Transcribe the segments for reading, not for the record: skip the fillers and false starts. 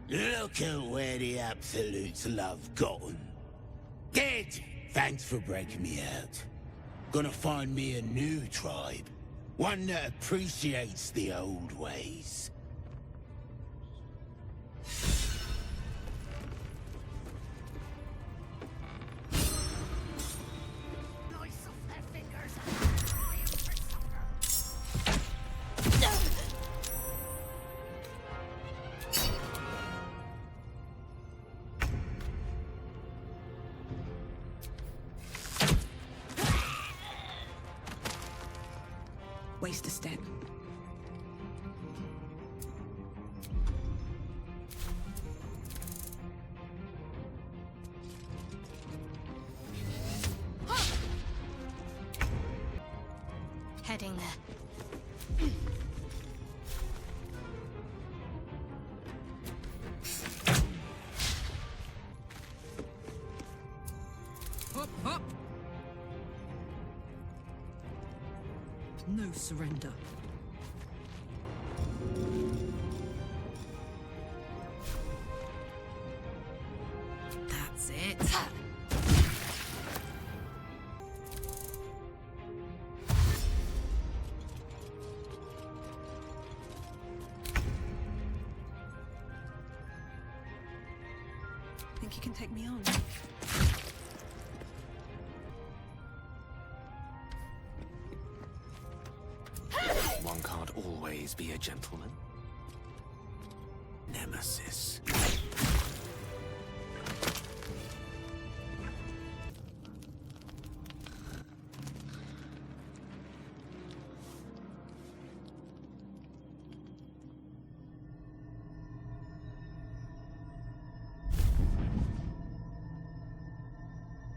Look at where the Absolutes love gotten. Good! Thanks for breaking me out. Gonna find me a new tribe. One that appreciates the old ways. Waste a step. Heading there. Hop, hop. No surrender. That's it. Think you can take me on? One can't always be a gentleman. Nemesis.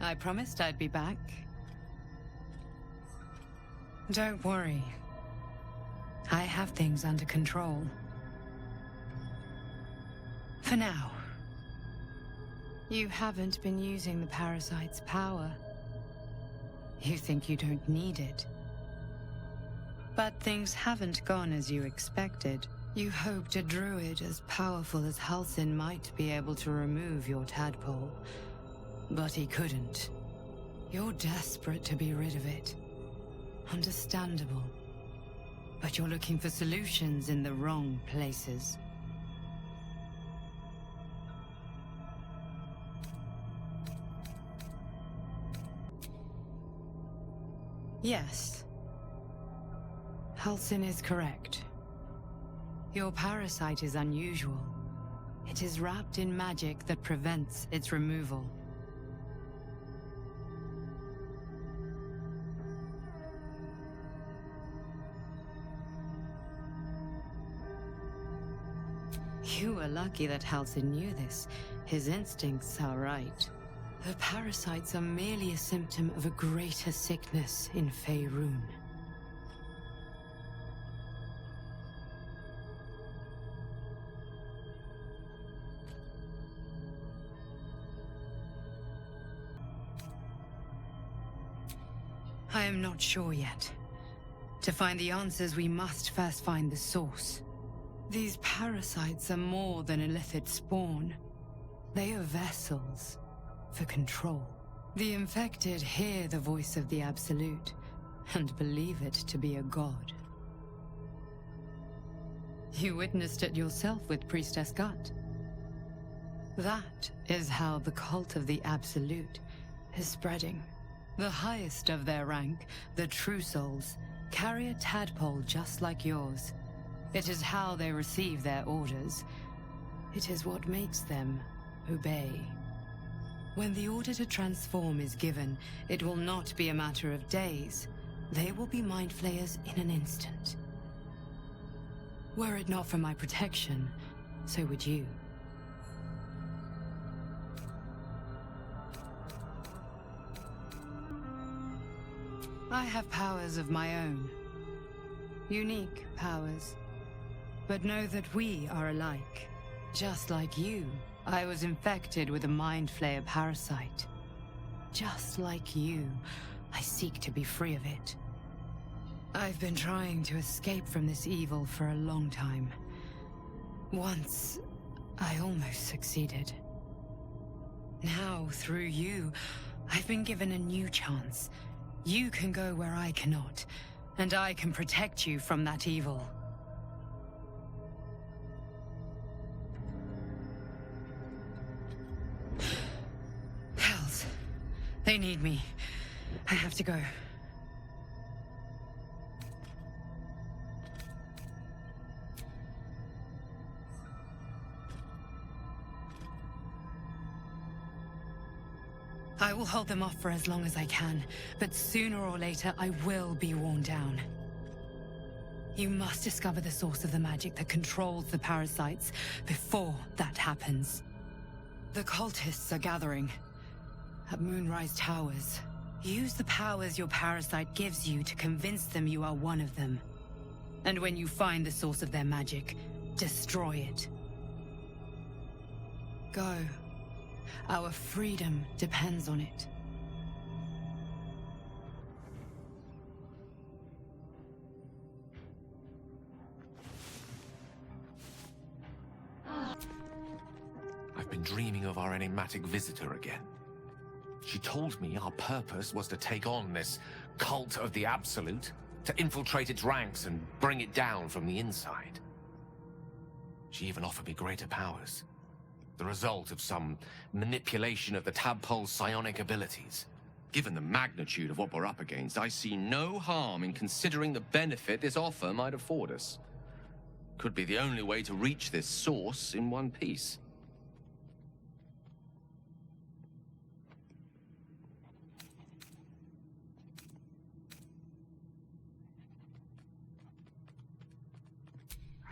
I promised I'd be back. Don't worry. I have things under control. For now. You haven't been using the parasite's power. You think you don't need it. But things haven't gone as you expected. You hoped a druid as powerful as Halsin might be able to remove your tadpole. But he couldn't. You're desperate to be rid of it. Understandable. But you're looking for solutions in the wrong places. Yes. Halsin is correct. Your parasite is unusual. It is wrapped in magic that prevents its removal. You were lucky that Halsin knew this. His instincts are right. The parasites are merely a symptom of a greater sickness in Faerun. I am not sure yet. To find the answers, we must first find the source. These parasites are more than illicit spawn. They are vessels for control. The infected hear the voice of the Absolute and believe it to be a god. You witnessed it yourself with Priestess Gut. That is how the cult of the Absolute is spreading. The highest of their rank, the True Souls, carry a tadpole just like yours. It is how they receive their orders. It is what makes them obey. When the order to transform is given, it will not be a matter of days. They will be mind flayers in an instant. Were it not for my protection, so would you. I have powers of my own. Unique powers. But know that we are alike. Just like you, I was infected with a Mind Flayer parasite. Just like you, I seek to be free of it. I've been trying to escape from this evil for a long time. Once, I almost succeeded. Now, through you, I've been given a new chance. You can go where I cannot, and I can protect you from that evil. Hells. They need me. I have to go. I will hold them off for as long as I can, but sooner or later I will be worn down. You must discover the source of the magic that controls the parasites before that happens. The cultists are gathering at Moonrise Towers. Use the powers your parasite gives you to convince them you are one of them. And when you find the source of their magic, destroy it. Go. Our freedom depends on it. I've been dreaming of our enigmatic visitor again. She told me our purpose was to take on this cult of the Absolute, to infiltrate its ranks and bring it down from the inside. She even offered me greater powers. The result of some manipulation of the tadpole's psionic abilities. Given the magnitude of what we're up against, I see no harm in considering the benefit this offer might afford us. Could be the only way to reach this source in one piece.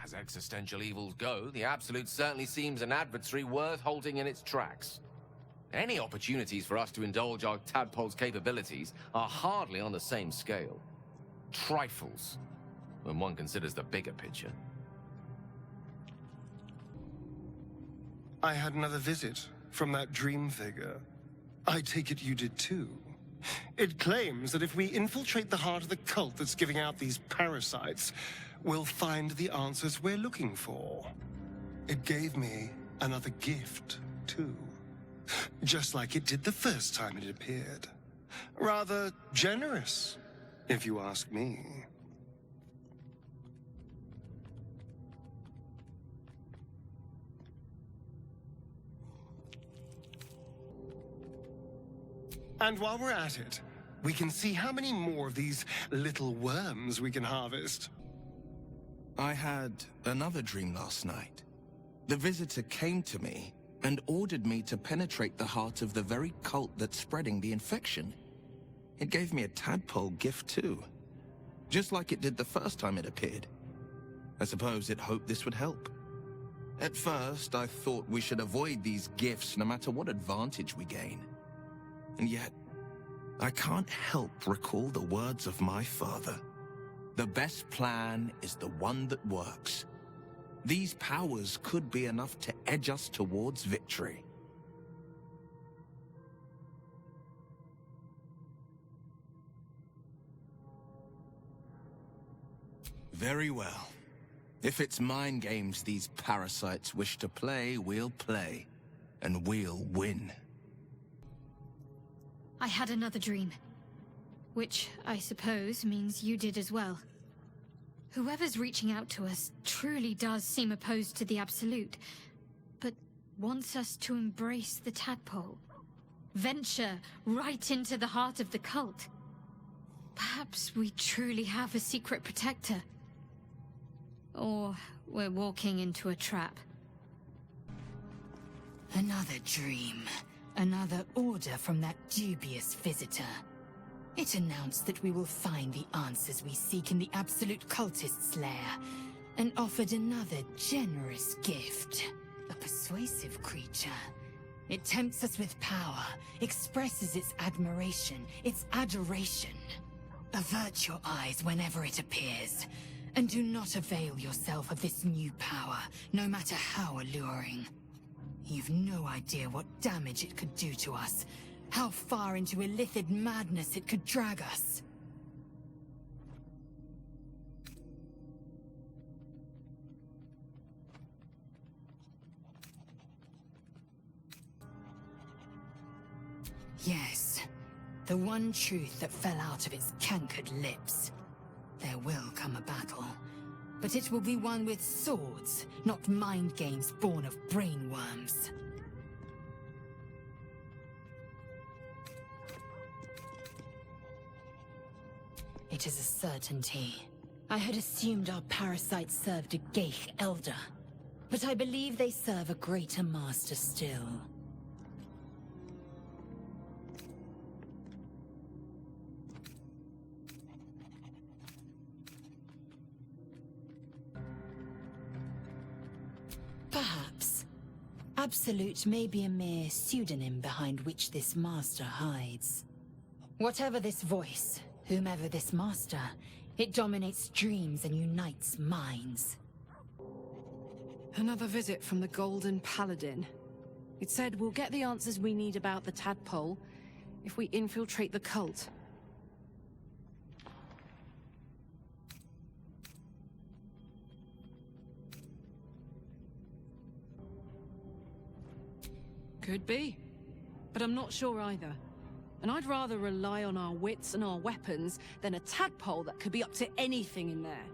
As existential evils go, the Absolute certainly seems an adversary worth halting in its tracks. Any opportunities for us to indulge our tadpole's capabilities are hardly on the same scale. Trifles, when one considers the bigger picture. I had another visit from that dream figure. I take it you did too. It claims that if we infiltrate the heart of the cult that's giving out these parasites, we'll find the answers we're looking for. It gave me another gift, too. Just like it did the first time it appeared. Rather generous, if you ask me. And while we're at it, we can see how many more of these little worms we can harvest. I had another dream last night. The visitor came to me and ordered me to penetrate the heart of the very cult that's spreading the infection. It gave me a tadpole gift too, just like it did the first time it appeared. I suppose it hoped this would help. At first, I thought we should avoid these gifts no matter what advantage we gain. And yet, I can't help recall the words of my father. The best plan is the one that works. These powers could be enough to edge us towards victory. Very well. If it's mind games these parasites wish to play, we'll play. And we'll win. I had another dream. Which, I suppose, means you did as well. Whoever's reaching out to us truly does seem opposed to the Absolute, but wants us to embrace the tadpole. Venture right into the heart of the cult. Perhaps we truly have a secret protector. Or we're walking into a trap. Another dream. Another order from that dubious visitor. It announced that we will find the answers we seek in the Absolute Cultist's lair, and offered another generous gift. A persuasive creature. It tempts us with power, expresses its admiration, its adoration. Avert your eyes whenever it appears, and do not avail yourself of this new power, no matter how alluring. You've no idea what damage it could do to us, how far into illithid madness it could drag us. Yes. The one truth that fell out of its cankered lips. There will come a battle. But it will be one with swords, not mind games born of brainworms. It is a certainty. I had assumed our parasites served a Geich elder, but I believe they serve a greater master still. Perhaps. Absolute may be a mere pseudonym behind which this master hides. Whatever this voice, whomever this master, it dominates dreams and unites minds. Another visit from the Golden Paladin. It said we'll get the answers we need about the tadpole if we infiltrate the cult. Could be, but I'm not sure either. And I'd rather rely on our wits and our weapons than a tadpole that could be up to anything in there.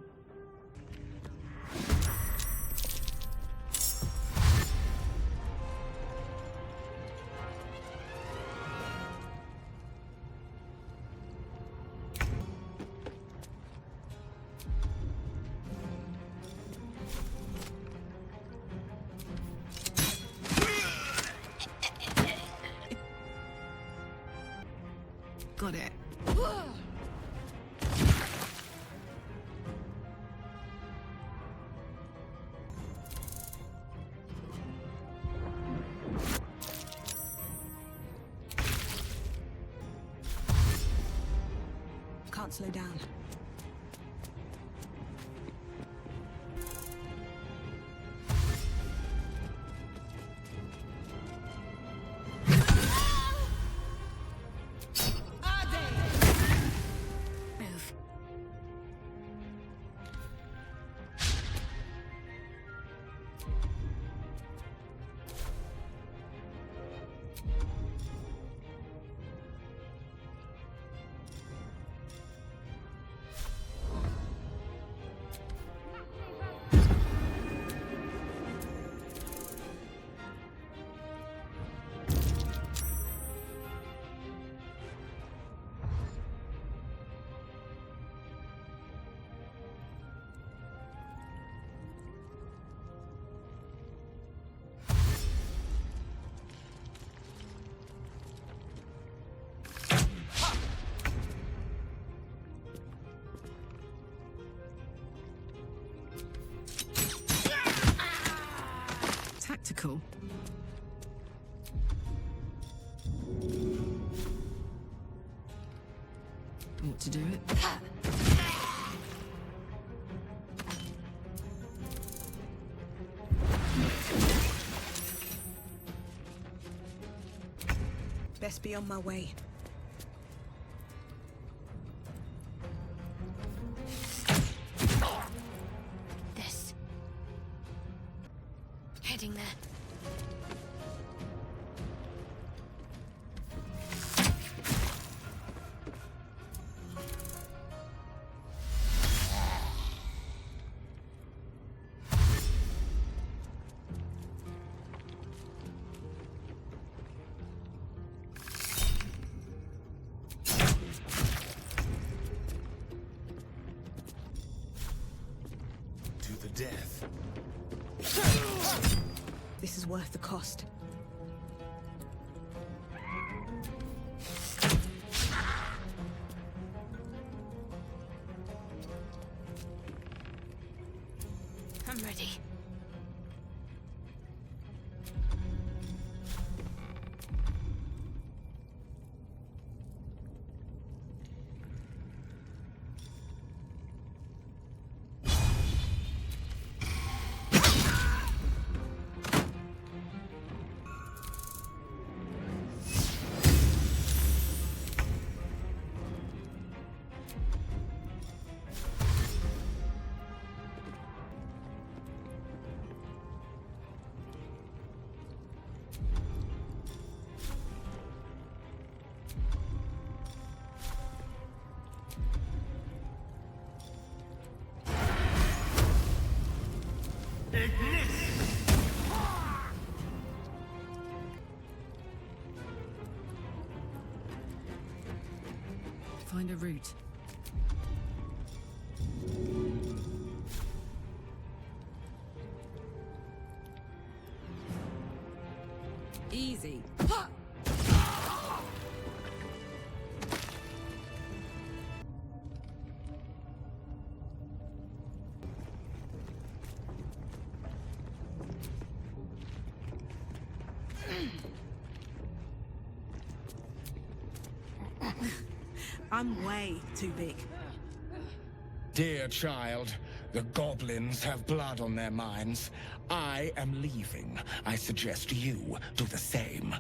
Got it. Can't slow down. Tactical. Ought to do it. Best be on my way. This. Heading there. Death. This is worth the cost. I'm ready. Find a route. Easy. I'm way too big. Dear child, the goblins have blood on their minds. I am leaving. I suggest you do the same.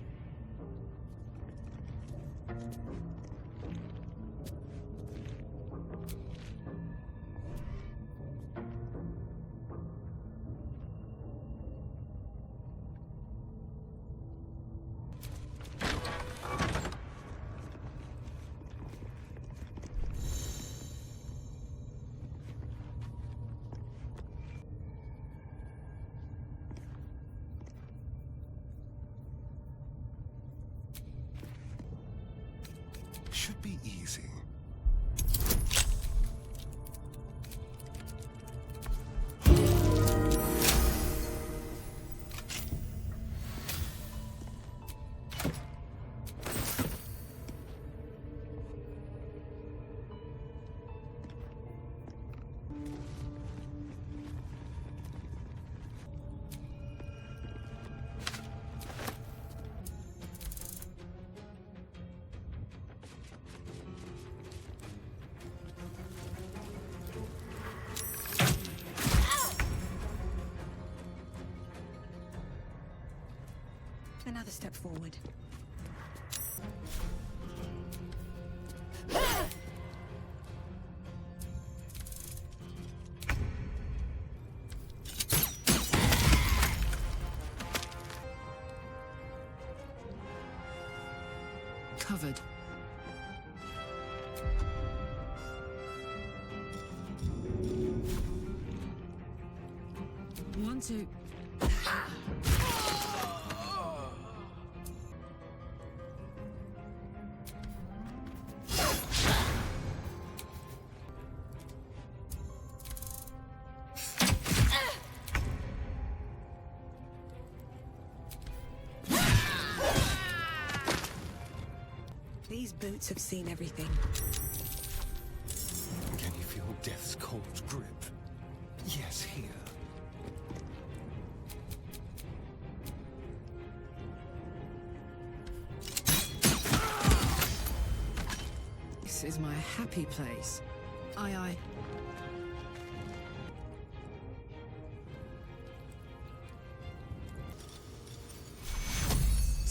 Should be easy. Another step forward. Covered. One, two. These boots have seen everything. Can you feel death's cold grip? Yes, here. This is my happy place. Aye, aye.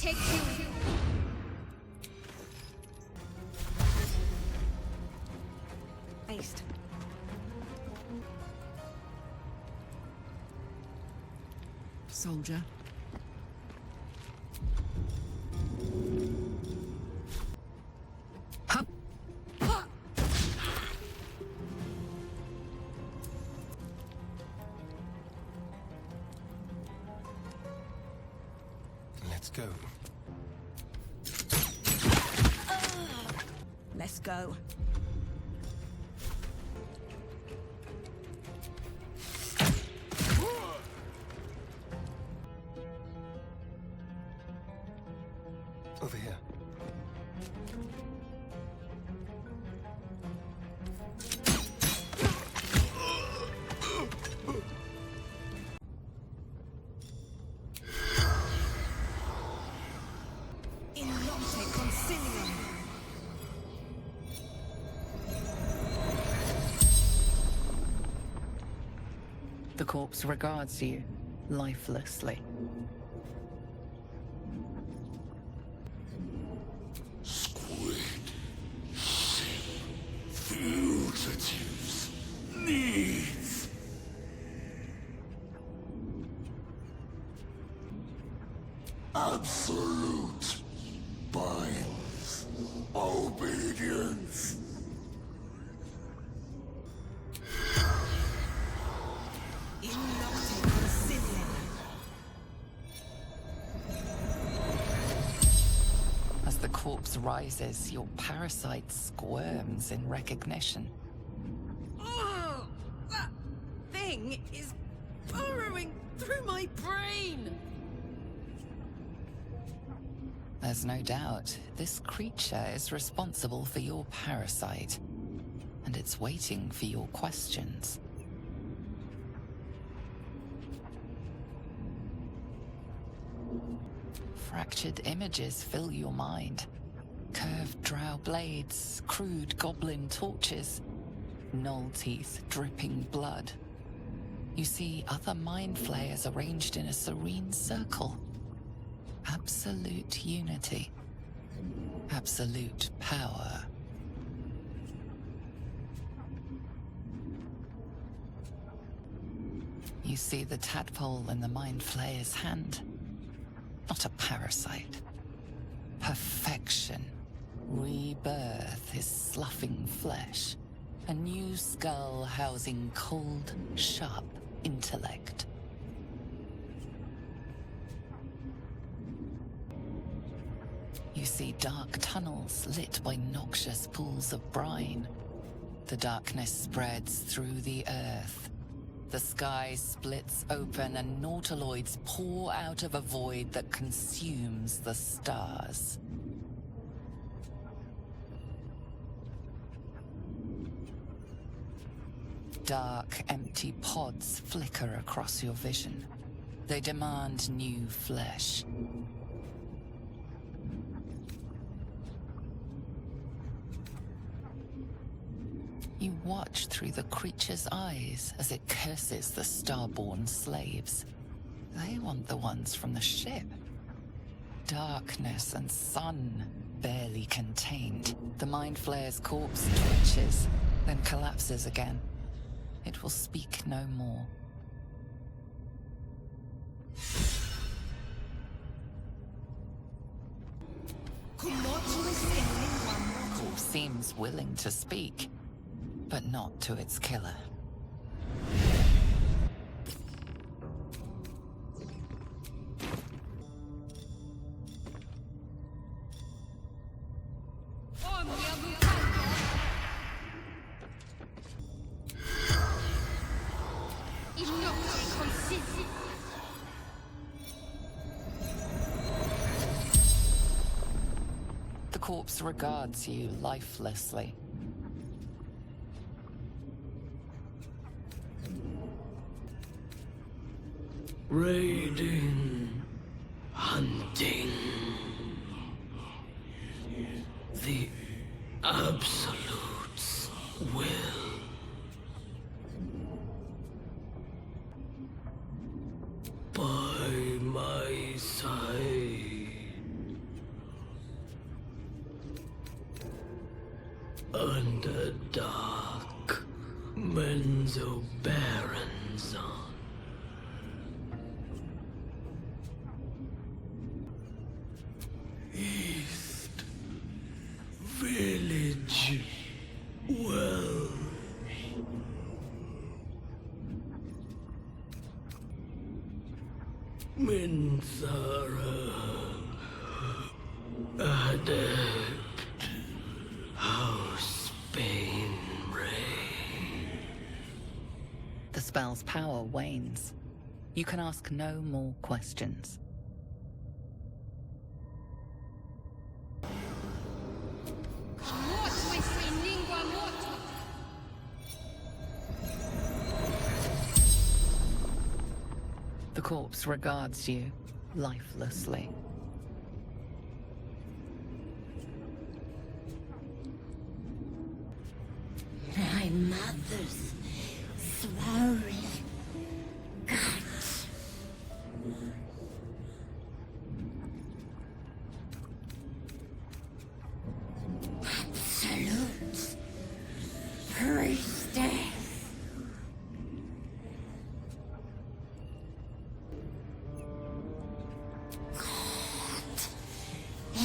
Take two. Aced. Soldier. Hup. Let's go. Let's go. Over here. In notte concilium. The corpse regards you lifelessly. Fugitives. Needs. Absolute. Binds. Obedience. In notte concilium. corpse rises, your parasite squirms in recognition. Oh, that thing is burrowing through my brain. There's no doubt, this creature is responsible for your parasite, and it's waiting for your questions. Fractured images fill your mind. Curved drow blades, crude goblin torches, gnoll teeth dripping blood. You see other mind flayers arranged in a serene circle. Absolute unity. Absolute power. You see the tadpole in the mind flayer's hand. Not a parasite. Perfection. Rebirth is sloughing flesh. A new skull housing cold, sharp intellect. You see dark tunnels lit by noxious pools of brine. The darkness spreads through the earth. The sky splits open and nautiloids pour out of a void that consumes the stars. Dark, empty pods flicker across your vision. They demand new flesh. You watch through the creature's eyes as it curses the starborn slaves. They want the ones from the ship. Darkness and sun, barely contained. The Mind Flayer's corpse twitches, then collapses again. It will speak no more. Corpse seems willing to speak, but not to its killer. The corpse regards you lifelessly. Raiding, hunting, the Absolute's will. By my side, under dark Menzo Baron's East Village Well. Minsara Adept House Bane Ray. The spell's power wanes. You can ask no more questions. The corpse regards you lifelessly. My mother's swollen gut. Absolute priestess.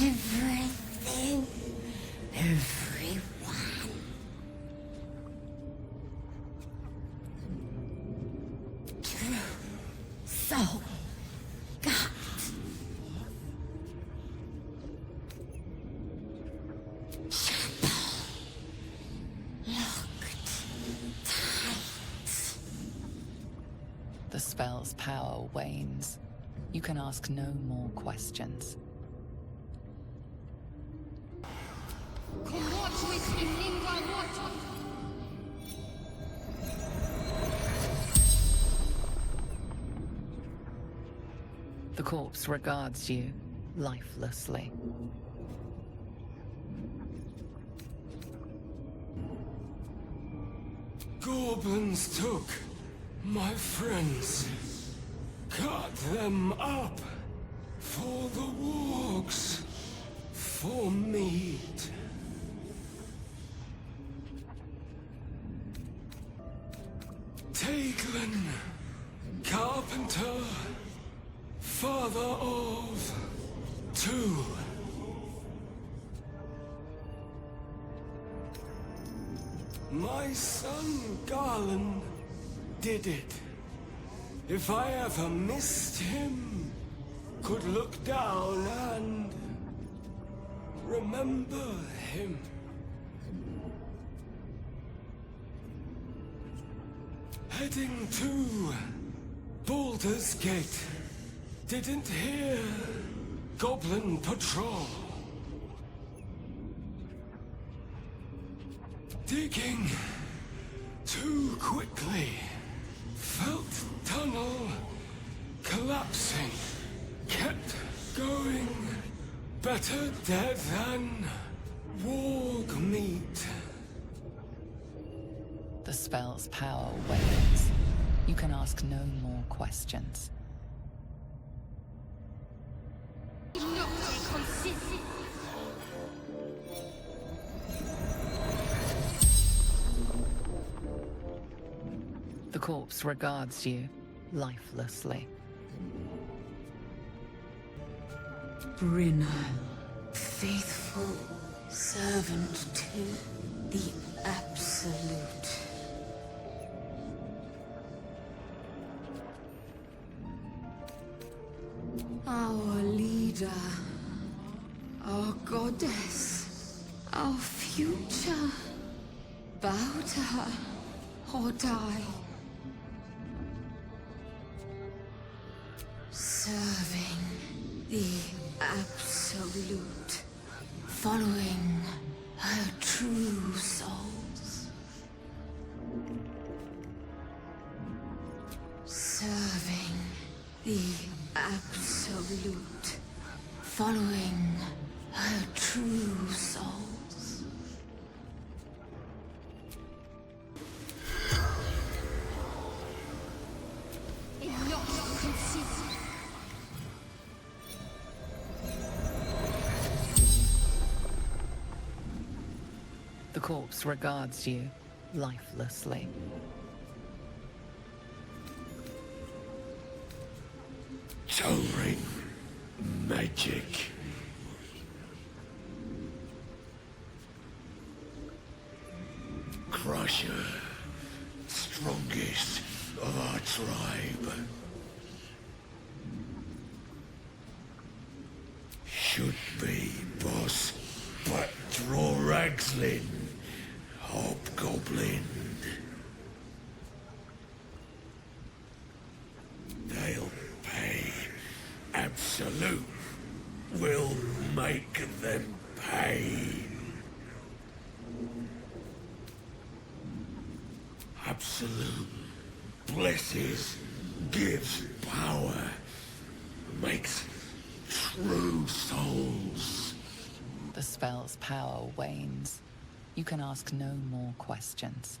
Everything, everyone. True soul got. spell's power wanes. You can ask no more questions. The corpse regards you lifelessly. Goblins took my friends, cut them up for the wargs, for meat. Teigrin, carpenter, father of two. My son Garland did it. If I ever missed him, could look down and remember him. Heading to Baldur's Gate. Didn't hear Goblin Patrol. Digging too quickly. Felt tunnel collapsing. Kept going. Better dead than warg meat. The spell's power wanes. You can ask no more questions. The corpse regards you lifelessly. Brynna, faithful servant to the Absolute. Our leader, our goddess, our future. Bow to her or die. Serving the Absolute, following her true souls. Serving the Absolute, following her true souls. The corpse regards you lifelessly. Tolring magic. Crusher, strongest of our tribe. Should be boss, but draw Ragslin, hobgoblin. They'll pay. Absolute will make them pay. Absolute blesses, gives power, makes true souls. The spell's power wanes. You can ask no more questions.